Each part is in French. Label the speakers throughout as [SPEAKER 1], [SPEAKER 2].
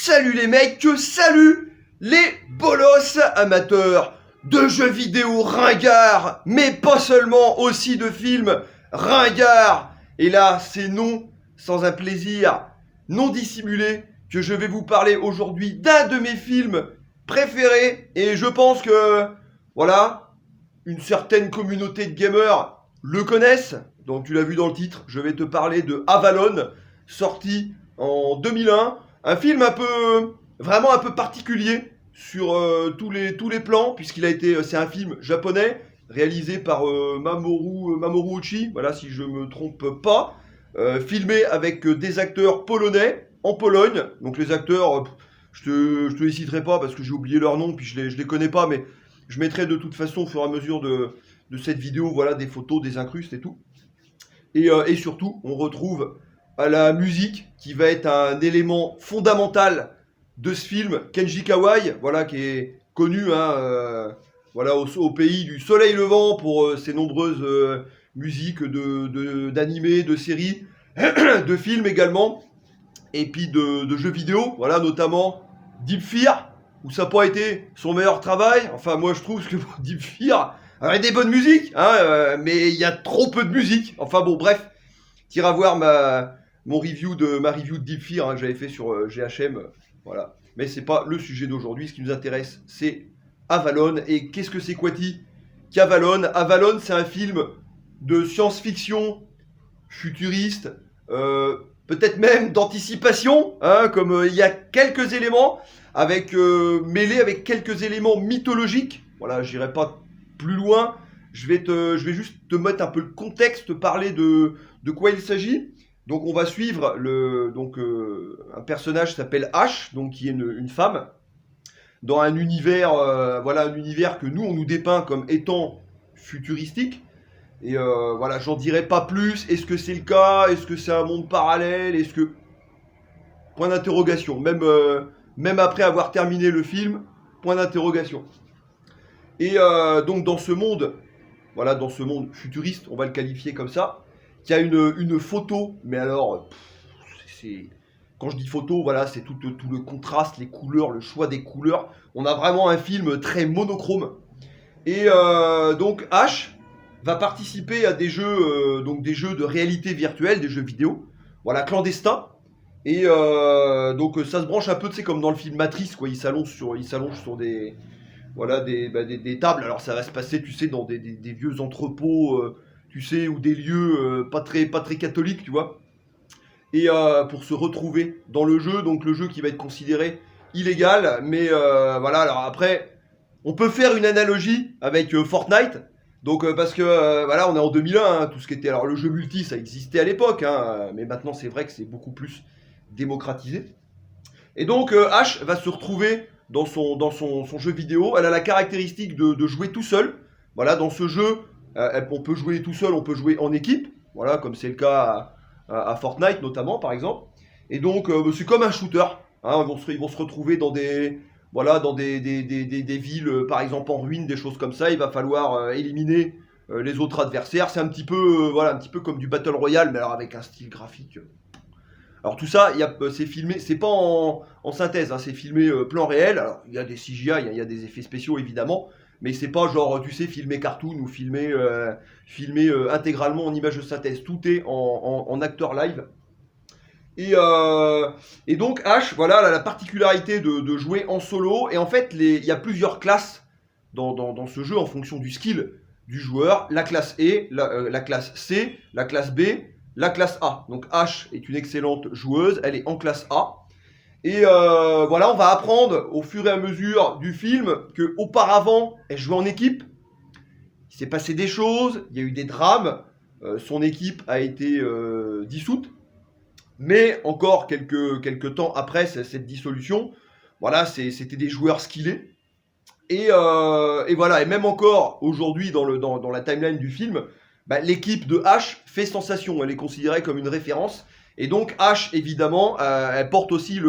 [SPEAKER 1] Salut les mecs, salut les bolos amateurs de jeux vidéo ringards, mais pas seulement, aussi de films ringards. Et là, c'est non sans un plaisir non dissimulé que je vais vous parler aujourd'hui d'un de mes films préférés. Et je pense que, voilà, une certaine communauté de gamers le connaissent. Donc tu l'as vu dans le titre, je vais te parler de Avalon, sorti en 2001. Un film vraiment un peu particulier sur tous les plans, puisqu'il a été, c'est un film japonais réalisé par Mamoru Oshii, voilà si je me trompe pas, filmé avec des acteurs polonais en Pologne. Donc les acteurs, je te les citerai pas parce que j'ai oublié leur nom, puis je les connais pas, mais je mettrai de toute façon au fur et à mesure de cette vidéo, voilà, des photos, des incrustes et tout. Et surtout, on retrouve à la musique qui va être un élément fondamental de ce film, Kenji Kawai, voilà, qui est connu voilà, au pays du soleil levant pour ses nombreuses musiques d'animés, de séries, de films également, et puis de jeux vidéo, voilà, notamment Deep Fear, où ça n'a pas été son meilleur travail. Enfin, moi je trouve que Deep Fear avait des bonnes musiques, mais il y a trop peu de musique. Enfin bon, bref, t'iras voir ma review de Deep Fear que j'avais fait sur GHM, voilà. Mais c'est pas le sujet d'aujourd'hui. Ce qui nous intéresse, c'est Avalon. Et qu'est-ce que c'est qu'Avalon? Avalon, c'est un film de science-fiction futuriste, peut-être même d'anticipation, comme il y a quelques éléments mêlés avec quelques éléments mythologiques. Voilà, j'irai pas plus loin. Je vais juste te mettre un peu le contexte, te parler de quoi il s'agit. Donc on va suivre un personnage qui s'appelle Ash, donc qui est une femme, dans un univers, voilà, un univers que nous on nous dépeint comme étant futuristique. Et voilà, j'en dirai pas plus. Est-ce que c'est le cas? Est-ce que c'est un monde parallèle? Est-ce que... Point d'interrogation. Même après avoir terminé le film, point d'interrogation. Et donc dans ce monde, voilà, dans ce monde futuriste, on va le qualifier comme ça, qui a une photo, mais alors, quand je dis photo, voilà, c'est tout le contraste, les couleurs, le choix des couleurs. On a vraiment un film très monochrome. Et donc Ash va participer à des jeux, des jeux de réalité virtuelle, des jeux vidéo, voilà, clandestins. Et donc ça se branche un peu, tu sais, comme dans le film Matrix, quoi. Il s'allonge sur des, voilà, des tables. Alors ça va se passer, tu sais, dans des vieux entrepôts, tu sais, ou des lieux pas très catholiques, tu vois. Et pour se retrouver dans le jeu, donc le jeu qui va être considéré illégal, mais voilà. Alors après, on peut faire une analogie avec Fortnite. Donc parce que voilà, on est en 2001, tout ce qui était, alors le jeu multi ça existait à l'époque, mais maintenant c'est vrai que c'est beaucoup plus démocratisé. Et donc Ash va se retrouver dans son jeu vidéo. Elle a la caractéristique de jouer tout seul. Voilà, dans ce jeu, on peut jouer tout seul, on peut jouer en équipe. Voilà, comme c'est le cas à Fortnite notamment, par exemple. Et donc c'est comme un shooter. Ils vont se retrouver dans des, voilà, dans des villes, par exemple en ruine, des choses comme ça. Il va falloir éliminer les autres adversaires. C'est un petit peu, voilà, un petit peu comme du Battle Royale, mais alors avec un style graphique. Alors tout ça, c'est filmé, c'est pas en synthèse, c'est filmé plan réel. Alors il y a des CGI, il y a des effets spéciaux évidemment, mais c'est pas genre, tu sais, filmé cartoon ou filmé intégralement en image de synthèse. Tout est en acteur live. Et donc Ash, voilà, elle a la particularité de jouer en solo. Et en fait, il y a plusieurs classes dans ce jeu en fonction du skill du joueur. La classe E, la classe C, la classe B, la classe A. Donc Ash est une excellente joueuse, elle est en classe A. Et voilà, on va apprendre au fur et à mesure du film que auparavant, elle jouait en équipe. Il s'est passé des choses, il y a eu des drames. Son équipe a été dissoute. Mais encore quelques temps après cette dissolution, voilà, c'était des joueurs skillés. Et voilà, et même encore aujourd'hui dans la timeline du film, l'équipe de Ash fait sensation. Elle est considérée comme une référence. Et donc Ash, évidemment, elle porte aussi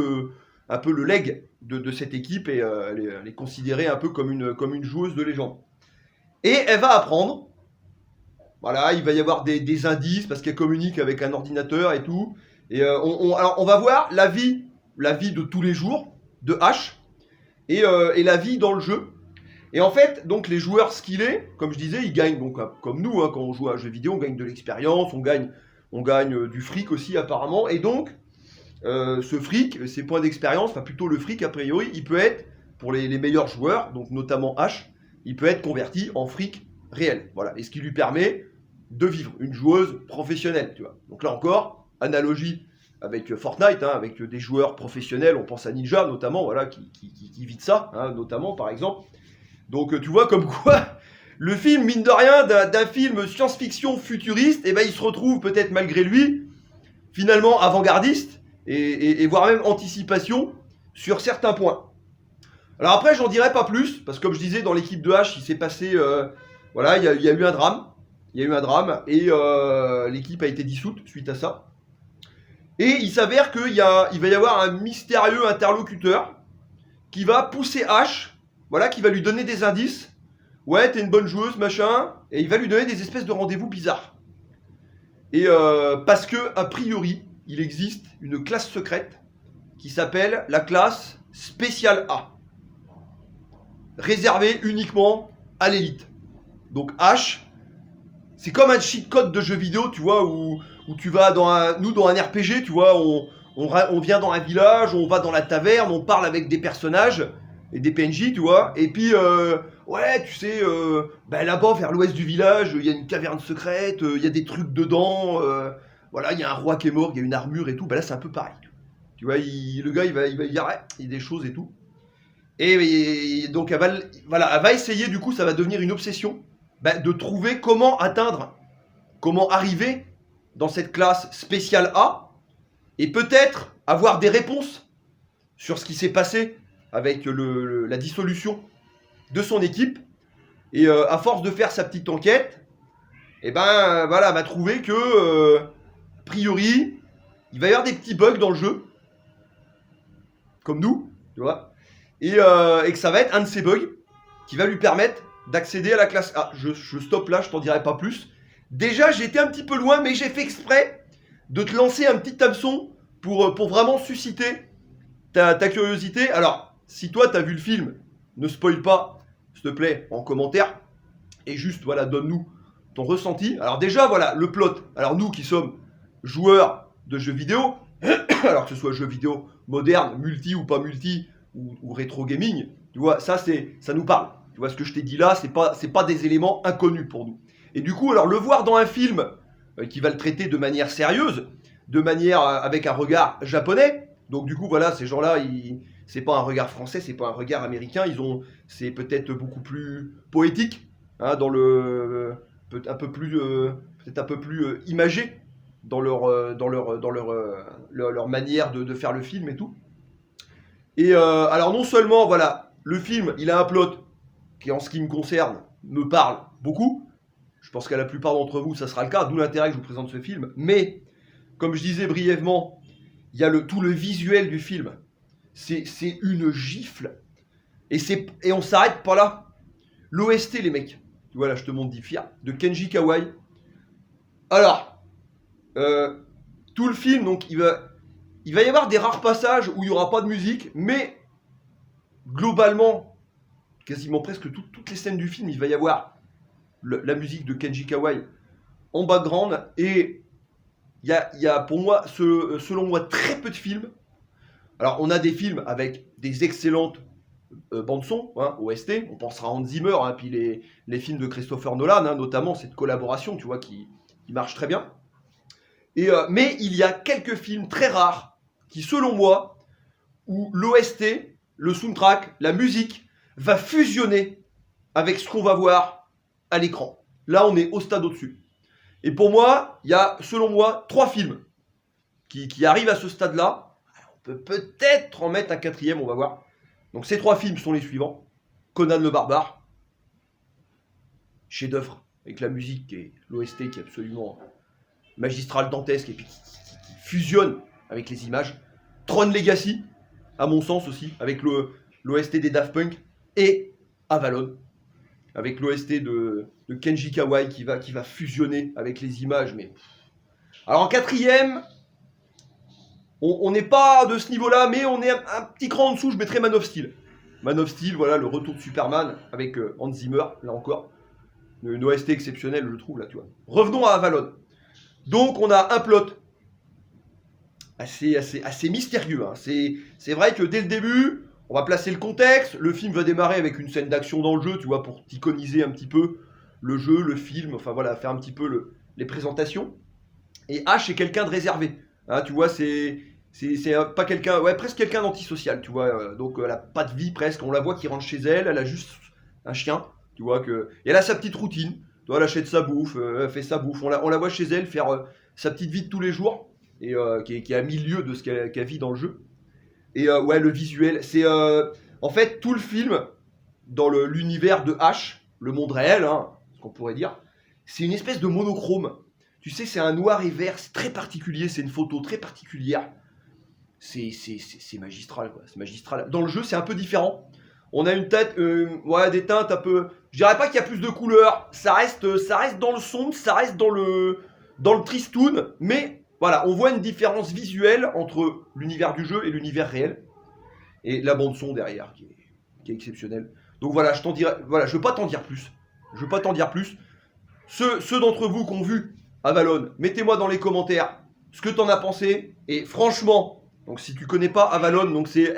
[SPEAKER 1] un peu le leg de cette équipe et elle est considérée un peu comme une joueuse de légende. Et elle va apprendre. Voilà, il va y avoir des indices parce qu'elle communique avec un ordinateur et tout. Et alors on va voir la vie la vie de tous les jours de Ash et la vie dans le jeu. Et en fait, donc les joueurs skillés, comme je disais, ils gagnent, donc comme nous, hein, quand on joue à un jeu vidéo, on gagne de l'expérience, on gagne du fric aussi apparemment. Et donc, ce fric, ces points d'expérience, enfin plutôt le fric a priori, il peut être, pour les meilleurs joueurs, donc notamment Ash, il peut être converti en fric réel. Voilà. Et ce qui lui permet de vivre, une joueuse professionnelle, tu vois. Donc là encore, analogie avec Fortnite, hein, avec des joueurs professionnels, on pense à Ninja notamment, voilà, qui vit de ça, hein, notamment par exemple. Donc tu vois comme quoi le film, mine de rien, d'un film science-fiction futuriste, eh ben, il se retrouve peut-être malgré lui, finalement avant-gardiste, et voire même anticipation sur certains points. Alors après, j'en dirai pas plus, parce que comme je disais, dans l'équipe de H, il s'est passé... voilà, il y a eu un drame. Il y a eu un drame, et l'équipe a été dissoute suite à ça. Et il s'avère qu'il va y avoir un mystérieux interlocuteur qui va pousser H, voilà, qui va lui donner des indices. Ouais, t'es une bonne joueuse, machin. Et il va lui donner des espèces de rendez-vous bizarres. Et parce que, a priori, il existe une classe secrète qui s'appelle la classe spéciale A. Réservée uniquement à l'élite. Donc H, c'est comme un cheat code de jeu vidéo, tu vois, où tu vas dans un RPG, tu vois, on vient dans un village, on va dans la taverne, on parle avec des personnages et des PNJ, tu vois, et puis, ouais, tu sais, là-bas, vers l'ouest du village, il y a une caverne secrète, il y a des trucs dedans, voilà, il y a un roi qui est mort, il y a une armure et tout, là, c'est un peu pareil. Tu vois, le gars, il va dire, ouais, il y a des choses et tout. Et donc, elle va essayer, du coup, ça va devenir une obsession, de trouver comment arriver dans cette classe spéciale A, et peut-être avoir des réponses sur ce qui s'est passé avec la dissolution de son équipe. Et à force de faire sa petite enquête, et voilà, elle va trouver que, a priori, il va y avoir des petits bugs dans le jeu, comme nous, tu vois, et que ça va être un de ces bugs qui va lui permettre d'accéder à la classe A. Je stoppe là, je t'en dirai pas plus. Déjà, j'ai été un petit peu loin, mais j'ai fait exprès de te lancer un petit hameçon pour vraiment susciter ta curiosité. Alors, si toi, t'as vu le film, ne spoil pas, s'il te plaît, en commentaire. Et juste, voilà, donne-nous ton ressenti. Alors déjà, voilà, le plot. Alors nous qui sommes joueurs de jeux vidéo, alors que ce soit jeux vidéo moderne, multi ou pas multi, ou rétro gaming, tu vois, ça nous parle. Tu vois, ce que je t'ai dit là, c'est pas des éléments inconnus pour nous. Et du coup, alors le voir dans un film qui va le traiter de manière sérieuse, de manière avec un regard japonais, donc du coup, voilà, ces gens-là, c'est pas un regard français, c'est pas un regard américain, c'est peut-être beaucoup plus poétique, hein, dans peut-être un peu plus imagé dans leur manière de faire le film et tout. Et alors non seulement, voilà, le film, il a un plot qui, en ce qui me concerne, me parle beaucoup. Je pense qu'à la plupart d'entre vous, ça sera le cas, d'où l'intérêt que je vous présente ce film. Mais, comme je disais brièvement, il y a tout le visuel du film. C'est une gifle. Et on s'arrête pas là. L'OST, les mecs. Voilà, je te montre d'Ifia, de Kenji Kawai. Alors, tout le film, donc, il va y avoir des rares passages où il n'y aura pas de musique, mais globalement, quasiment presque toutes les scènes du film, il va y avoir la musique de Kenji Kawai en background. Et il y a pour moi, selon moi, très peu de films. Alors, on a des films avec des excellentes bandes-son, hein, OST. On pensera à Hans Zimmer, hein, puis les films de Christopher Nolan, hein, notamment cette collaboration, tu vois, qui marche très bien. Mais il y a quelques films très rares qui, selon moi, où l'OST, le soundtrack, la musique, va fusionner avec ce qu'on va voir à l'écran. Là, on est au stade au-dessus. Et pour moi, il y a, selon moi, 3 films qui arrivent à ce stade-là. On peut peut-être en mettre un 4e, on va voir. Donc ces 3 films sont les suivants. Conan le Barbare, chef-d'œuvre, avec la musique et l'OST qui est absolument magistrale, dantesque, et puis qui fusionne avec les images. Tron Legacy, à mon sens aussi, avec l'OST des Daft Punk, et Avalon, avec l'OST de Kenji Kawai qui va fusionner avec les images. Mais alors en 4e, On n'est pas de ce niveau-là, mais on est un petit cran en dessous, je mettrais Man of Steel. Man of Steel, voilà, le retour de Superman avec Hans Zimmer, là encore. Une OST exceptionnelle, je trouve, là, tu vois. Revenons à Avalon. Donc, on a un plot assez mystérieux. Hein. C'est vrai que dès le début, on va placer le contexte. Le film va démarrer avec une scène d'action dans le jeu, tu vois, pour iconiser un petit peu le jeu, le film, enfin voilà, faire un petit peu les présentations. Et Ash est quelqu'un de réservé. Hein, tu vois, c'est pas quelqu'un, ouais, presque quelqu'un d'antisocial, tu vois. Donc, elle a pas de vie presque. On la voit qui rentre chez elle, elle a juste un chien, tu vois. Et elle a sa petite routine. Tu vois, elle achète sa bouffe, elle fait sa bouffe. On la voit chez elle faire sa petite vie de tous les jours. Et qui est à milieu de ce qu'elle vit dans le jeu. Et ouais, le visuel, c'est en fait tout le film dans l'univers de Ash, le monde réel, hein, ce qu'on pourrait dire, c'est une espèce de monochrome. Tu sais, c'est un noir et vert, c'est très particulier, c'est une photo très particulière. C'est magistral, quoi. C'est magistral. Dans le jeu, c'est un peu différent. On a une tête, ouais, des teintes un peu. Je dirais pas qu'il y a plus de couleurs. Ça reste dans le sombre, ça reste dans le tristoun, mais voilà, on voit une différence visuelle entre l'univers du jeu et l'univers réel. Et la bande son derrière, qui est exceptionnelle. Donc voilà, je veux pas t'en dire plus. Je veux pas t'en dire plus. Ceux d'entre vous qui ont vu Avalon, mettez-moi dans les commentaires ce que t'en as pensé. Et franchement, donc si tu connais pas Avalon, donc c'est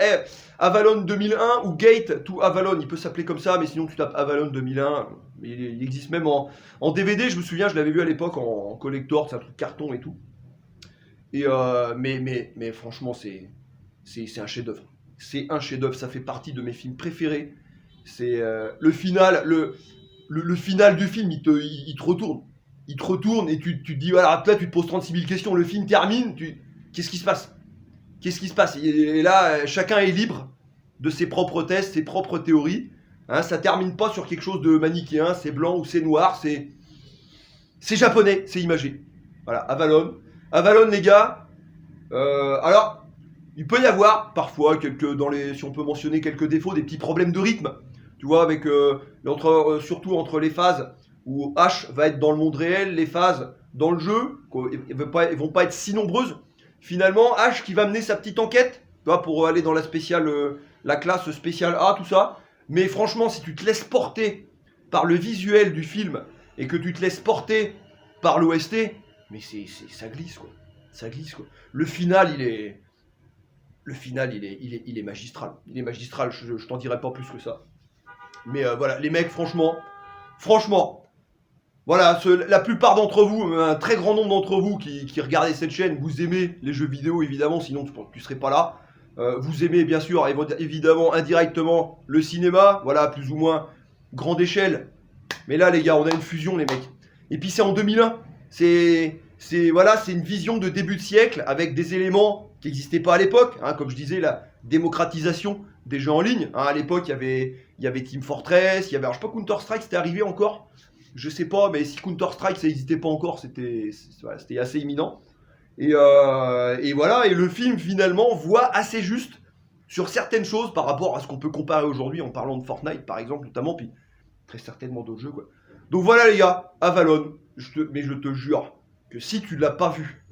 [SPEAKER 1] Avalon 2001 ou Gate to Avalon, il peut s'appeler comme ça, mais sinon tu tapes Avalon 2001. Il existe même en DVD, je me souviens, je l'avais vu à l'époque en collector, c'est un truc carton et tout. Et mais franchement, c'est un chef-d'œuvre. C'est un chef-d'œuvre, ça fait partie de mes films préférés. C'est le final, le final du film, il te retourne. Il te retourne et tu te dis, voilà, là tu te poses 36 000 questions, le film termine, qu'est-ce qui se passe? Qu'est-ce qui se passe? Et là, chacun est libre de ses propres tests, ses propres théories. Hein, ça termine pas sur quelque chose de manichéen, c'est blanc ou c'est noir, c'est japonais, c'est imagé. Voilà, Avalon. Avalon, les gars. Alors, il peut y avoir parfois si on peut mentionner quelques défauts, des petits problèmes de rythme. Tu vois, avec surtout entre les phases où Ash va être dans le monde réel, les phases dans le jeu, elles vont pas être si nombreuses. Finalement, Ash qui va mener sa petite enquête, tu vois, pour aller dans la classe spéciale A, tout ça. Mais franchement, si tu te laisses porter par le visuel du film et que tu te laisses porter par l'OST, mais ça glisse, quoi. Ça glisse, quoi. Le final, il est magistral. Il est magistral, je t'en dirai pas plus que ça. Mais voilà, les mecs, franchement, voilà, la plupart d'entre vous, un très grand nombre d'entre vous qui regardez cette chaîne, vous aimez les jeux vidéo, évidemment, sinon tu serais pas là. Vous aimez, bien sûr, évidemment, indirectement, le cinéma, voilà, plus ou moins grande échelle. Mais là, les gars, on a une fusion, les mecs. Et puis c'est en 2001. C'est une vision de début de siècle avec des éléments qui n'existaient pas à l'époque. Hein, comme je disais, la démocratisation des jeux en ligne. Hein, à l'époque, il y avait Team Fortress, il y avait, alors, je sais pas, Counter-Strike, c'était arrivé encore. Je sais pas, mais si Counter-Strike, ça n'existait pas encore, c'était assez imminent. Et voilà, et le film, finalement, voit assez juste sur certaines choses par rapport à ce qu'on peut comparer aujourd'hui en parlant de Fortnite, par exemple, notamment, puis très certainement d'autres jeux, quoi. Donc voilà, les gars, Avalon, mais je te jure que si tu l'as pas vu,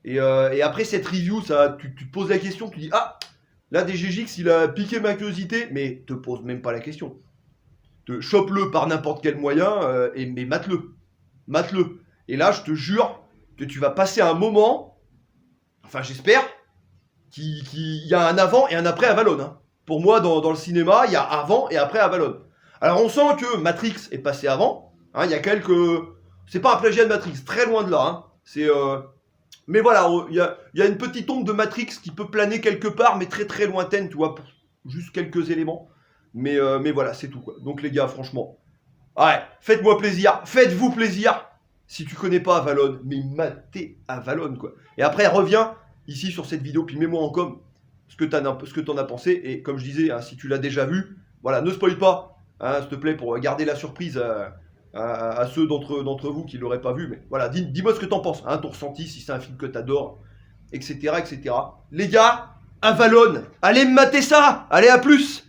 [SPEAKER 1] et après cette review, tu te poses la question, tu dis, ah, là, DGJX, il a piqué ma curiosité, mais te pose même pas la question. Chope-le par n'importe quel moyen, mais mate-le. Mate-le. Et là, je te jure que tu vas passer un moment, enfin j'espère, qu'il y a un avant et un après Avalon. Hein. Pour moi, dans le cinéma, il y a avant et après Avalon. Alors on sent que Matrix est passé avant. Hein, il y a c'est pas un plagiat de Matrix, très loin de là. Hein. Mais voilà, il y a une petite ombre de Matrix qui peut planer quelque part, mais très très lointaine, tu vois, juste quelques éléments. Mais voilà, c'est tout, quoi. Donc les gars, franchement, ouais, faites-moi plaisir, faites-vous plaisir. Si tu connais pas Avalon, mais matez Avalon, quoi. Et après, reviens ici sur cette vidéo, puis mets-moi en com ce que t'en as pensé. Et comme je disais, hein, si tu l'as déjà vu, voilà, ne spoil pas, hein, s'il te plaît, pour garder la surprise à ceux d'entre vous qui l'auraient pas vu. Mais voilà, dis-moi ce que t'en penses, hein, ton ressenti, si c'est un film que t'adores, etc., etc. Les gars, Avalon, allez me mater ça. Allez, à plus.